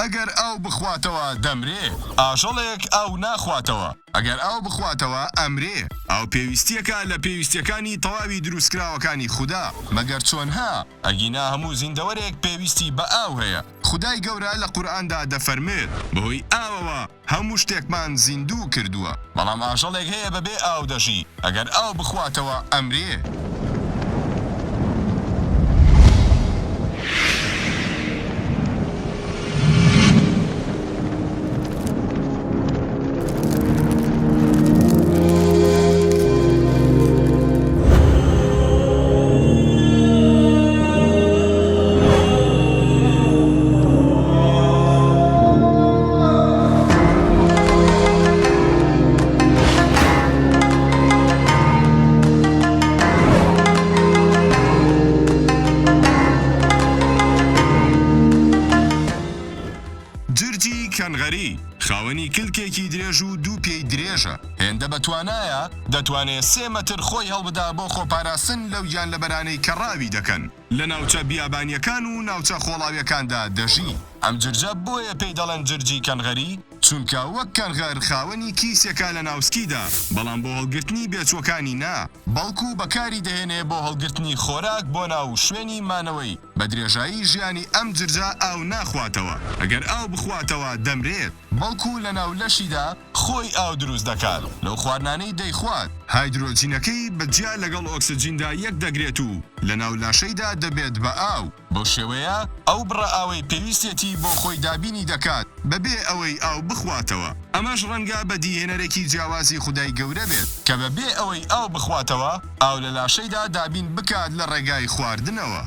ئەگەر ئاو بخواتەوە دەمرێ، ئاژەڵێک ئاو ناخواتەوە ئەگەر ئاو بخواتەوە ئەمرێ. ئاو پێویستیەکە لە پێویستیەکانی تەواوی دروستکراوەکانی خوددا. مەگەر چۆنها ئەگینا هەموو زیندەوەرێک پێویستی بە ئاو هەیە. خودای گەورە لە قورئاندا دەفەرمێت بەهۆی ئاوەوە هەموو شتێکمان زیندوو کردووە، بەڵام ئاژەڵێک هەیە بەبێ ئاو دەژی، ئەگەر ئاو بخواتەوە ئەمرێ. جرجی کەنغەری خاوەنی کلکێکی درێژ و دوو پێی درێژە. هێندە بەتوانایە دەتوانێت 3 مەتر خۆی هەڵبدا بۆ خۆپاراستن لەو گیان لە بەرانەی کە ڕاوی دەکەن. لە ناوچە بیابانیەکان و ناوچە خۆڵاویەکاندا دەژی. ئەم جرجە بۆیە پێی دەڵێن جرجی کەنغەری، چونکە وەک کەنغەر خاوەنی کیسێکە لە ناوسکیدا، بەڵام بۆ هەڵگرتنی بێچوەکانی نا، بەڵکو بەکاری دەهێنێ بۆ هەڵگرتنی خۆراک بۆ ناو شوێنی مانەوەی. بە درێژایی ژیانی ئەم جرجە ئاو ناخواتەوە، ئەگەر ئاو بخواتەوە دەمرێت، بەڵکو لە ناو لەشیدا خۆی ئاو دروست دەکات. لەو خواردانەی دەیخوات هایدرۆجینەکەی بەجیا لەگەڵ ئۆکسجیندا یەک دەگرێت و لە ناو لاشەیدا دەبێت بە ئاو. بۆ شێوەیە ئەو بڕە ئاوەی پێویستێتی بۆ خۆی دابینی دەکات بەبێ ئەوەی ئاو بخواتەوە. ئەمەش ڕەنگە بە دیهێنەرێکی جیاوازی خودای گەورە بێت کە بەبێ ئەوەی ئاو بخواتەوە ئاو لە لاشەیدا دابین بکات لە ڕێگای خواردنەوە.